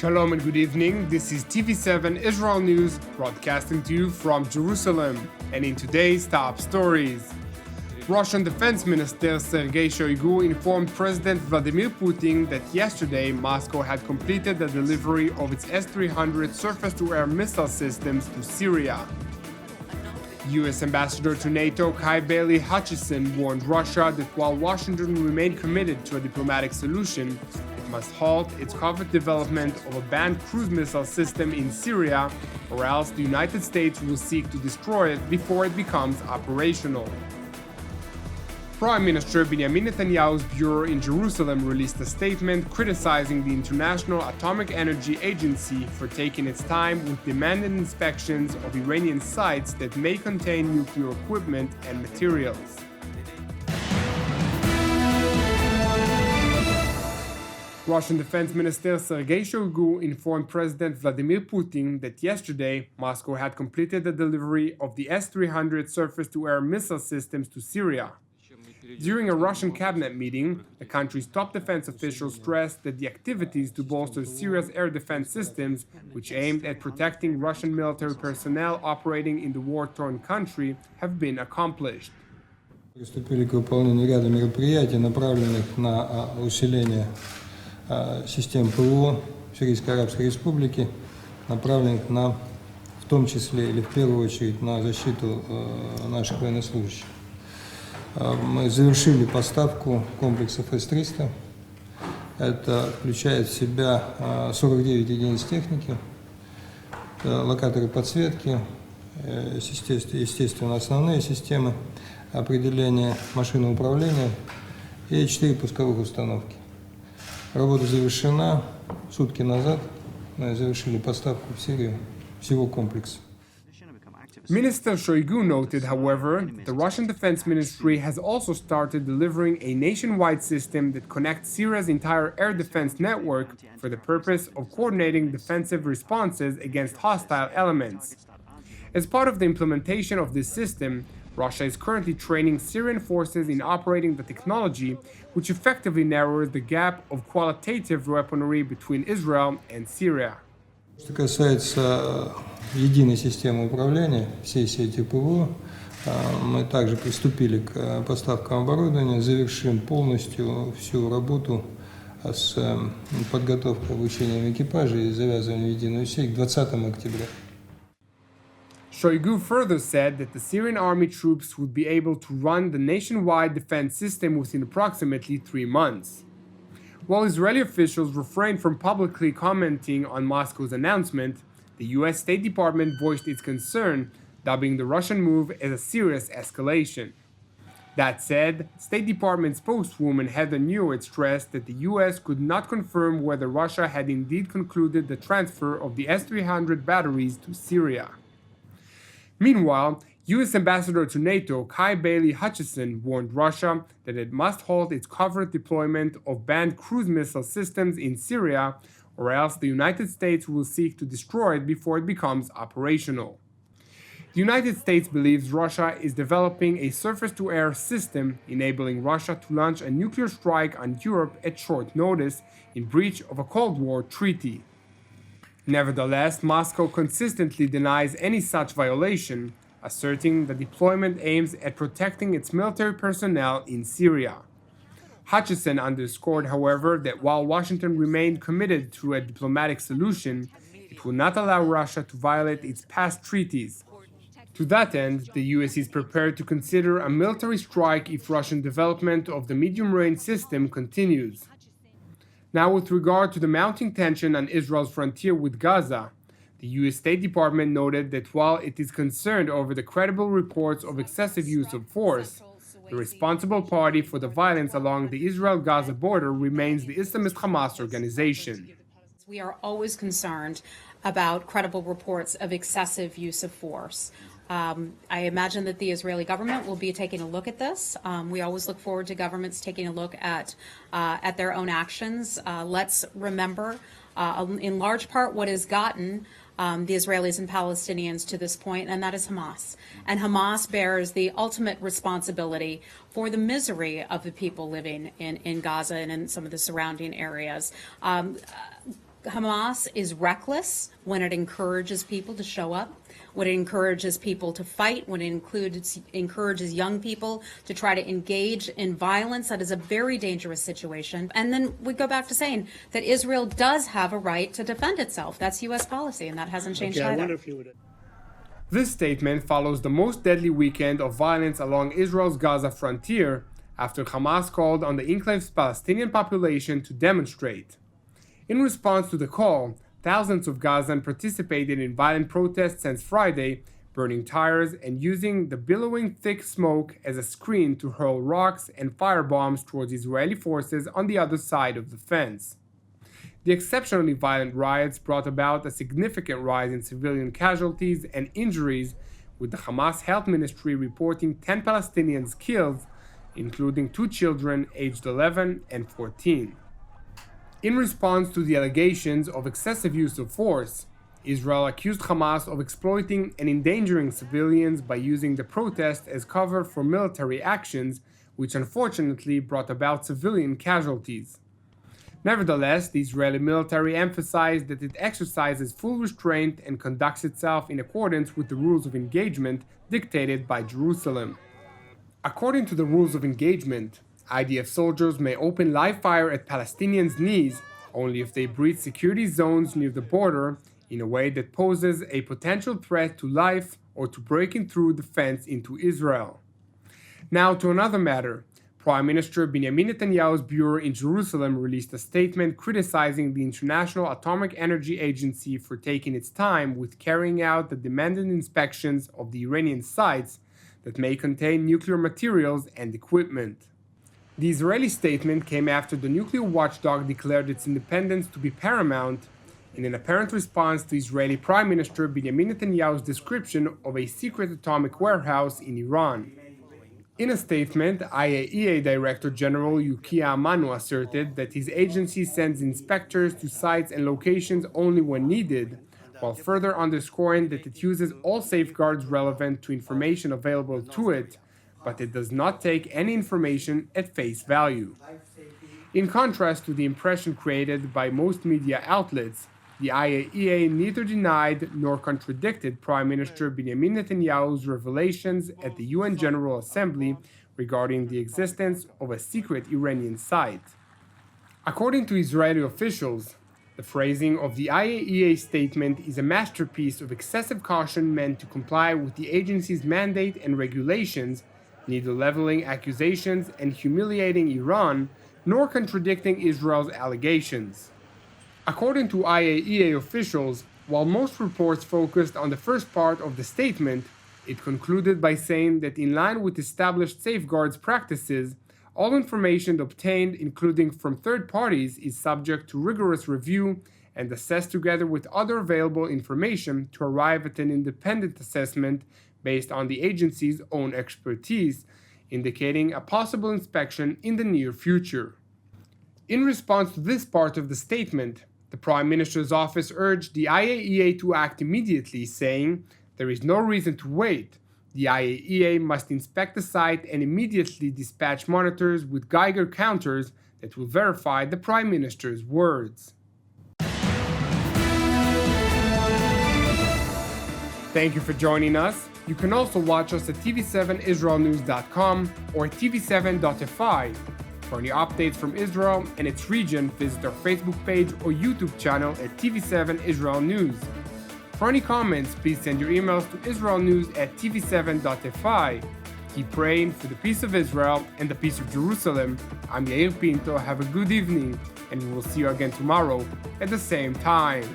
Shalom and good evening. This is TV7 Israel News, broadcasting to you from Jerusalem. And in today's top stories, Russian Defense Minister Sergei Shoigu informed President Vladimir Putin that yesterday Moscow had completed the delivery of its S-300 surface-to-air missile systems to Syria. U.S. Ambassador to NATO Kay Bailey Hutchison warned Russia that while Washington remained committed to a diplomatic solution, it must halt its covert development of a banned cruise missile system in Syria, or else the United States will seek to destroy it before it becomes operational. Prime Minister Benjamin Netanyahu's bureau in Jerusalem released a statement criticizing the International Atomic Energy Agency for taking its time with demanded inspections of Iranian sites that may contain nuclear equipment and materials. Russian Defense Minister Sergei Shoigu informed President Vladimir Putin that yesterday Moscow had completed the delivery of the S-300 surface-to-air missile systems to Syria. During a Russian cabinet meeting, the country's top defense officials stressed that the activities to bolster Syria's air defense systems, which aimed at protecting Russian military personnel operating in the war-torn country, have been accomplished. Приступили к выполнению ряда мероприятий, направленных на усиление систем ПВО Сирийской Арабской Республики, направленных на, в том числе или в первую очередь, на защиту наших военнослужащих. Мы завершили поставку комплексов С-300. Это включает в себя 49 единиц техники, локаторы подсветки, естественно, основные системы определения машинного управления и 4 пусковых установки. Работа завершена. Сутки назад мы завершили поставку в Сирию всего комплекса. Minister Shoigu noted, however, that the Russian Defense Ministry has also started delivering a nationwide system that connects Syria's entire air defense network for the purpose of coordinating defensive responses against hostile elements. As part of the implementation of this system, Russia is currently training Syrian forces in operating the technology, which effectively narrows the gap of qualitative weaponry between Israel and Syria. Что касается единой системы управления всей сети ПВО, мы также приступили к поставкам оборудования, завершим полностью всю работу с подготовкой обучения экипажей и завязыванием в единую сеть к 20 октября. Shoigu further said that the Syrian army troops would be able to run the nationwide defense system within approximately 3 months. While Israeli officials refrained from publicly commenting on Moscow's announcement, the U.S. State Department voiced its concern, dubbing the Russian move as a serious escalation. That said, State Department spokeswoman Heather Nauert stressed that the U.S. could not confirm whether Russia had indeed concluded the transfer of the S-300 batteries to Syria. Meanwhile, U.S. Ambassador to NATO Kay Bailey Hutchison warned Russia that it must halt its covert deployment of banned cruise missile systems in Syria, or else the United States will seek to destroy it before it becomes operational. The United States believes Russia is developing a surface-to-air system, enabling Russia to launch a nuclear strike on Europe at short notice in breach of a Cold War treaty. Nevertheless, Moscow consistently denies any such violation, asserting the deployment aims at protecting its military personnel in Syria. Hutchison underscored, however, that while Washington remained committed to a diplomatic solution, it will not allow Russia to violate its past treaties. To that end, the U.S. is prepared to consider a military strike if Russian development of the medium-range system continues. Now, with regard to the mounting tension on Israel's frontier with Gaza, the U.S. State Department noted that while it is concerned over the credible reports of excessive use of force, the responsible party for the violence along the Israel-Gaza border remains the Islamist Hamas organization. We are always concerned about credible reports of excessive use of force. I imagine that the Israeli government will be taking a look at this. We always look forward to governments taking a look at their own actions. Let's remember, in large part, what has gotten the Israelis and Palestinians to this point, and that is Hamas. And Hamas bears the ultimate responsibility for the misery of the people living in Gaza and in some of the surrounding areas. Hamas is reckless when it encourages people to show up, when it encourages people to fight, when it encourages young people to try to engage in violence. That is a very dangerous situation. And then we go back to saying that Israel does have a right to defend itself. That's U.S. policy, and that hasn't changed either. I wonder if you would... This statement follows the most deadly weekend of violence along Israel's Gaza frontier after Hamas called on the enclave's Palestinian population to demonstrate. In response to the call, thousands of Gazans participated in violent protests since Friday, burning tires and using the billowing thick smoke as a screen to hurl rocks and firebombs towards Israeli forces on the other side of the fence. The exceptionally violent riots brought about a significant rise in civilian casualties and injuries, with the Hamas Health Ministry reporting 10 Palestinians killed, including 2 children aged 11 and 14. In response to the allegations of excessive use of force, Israel accused Hamas of exploiting and endangering civilians by using the protest as cover for military actions, which unfortunately brought about civilian casualties. Nevertheless, the Israeli military emphasized that it exercises full restraint and conducts itself in accordance with the rules of engagement dictated by Jerusalem. According to the rules of engagement, IDF soldiers may open live fire at Palestinians' knees only if they breach security zones near the border in a way that poses a potential threat to life or to breaking through the fence into Israel. Now to another matter. Prime Minister Benjamin Netanyahu's bureau in Jerusalem released a statement criticizing the International Atomic Energy Agency for taking its time with carrying out the demanded inspections of the Iranian sites that may contain nuclear materials and equipment. The Israeli statement came after the nuclear watchdog declared its independence to be paramount in an apparent response to Israeli Prime Minister Benjamin Netanyahu's description of a secret atomic warehouse in Iran. In a statement, IAEA Director General Yukiya Amano asserted that his agency sends inspectors to sites and locations only when needed, while further underscoring that it uses all safeguards relevant to information available to it, but it does not take any information at face value. In contrast to the impression created by most media outlets, the IAEA neither denied nor contradicted Prime Minister Benjamin Netanyahu's revelations at the UN General Assembly regarding the existence of a secret Iranian site. According to Israeli officials, the phrasing of the IAEA statement is a masterpiece of excessive caution meant to comply with the agency's mandate and regulations, neither leveling accusations and humiliating Iran, nor contradicting Israel's allegations. According to IAEA officials, while most reports focused on the first part of the statement, it concluded by saying that in line with established safeguards practices, all information obtained, including from third parties, is subject to rigorous review and assessed together with other available information to arrive at an independent assessment based on the agency's own expertise, indicating a possible inspection in the near future. In response to this part of the statement, the Prime Minister's office urged the IAEA to act immediately, saying, "There is no reason to wait. The IAEA must inspect the site and immediately dispatch monitors with Geiger counters that will verify the Prime Minister's words." Thank you for joining us. You can also watch us at TV7israelnews.com or TV7.fi. For any updates from Israel and its region, visit our Facebook page or YouTube channel at TV7 Israel News. For any comments, please send your emails to israelnews@tv7.fi. Keep praying for the peace of Israel and the peace of Jerusalem. I'm Yair Pinto. Have a good evening, and we will see you again tomorrow at the same time.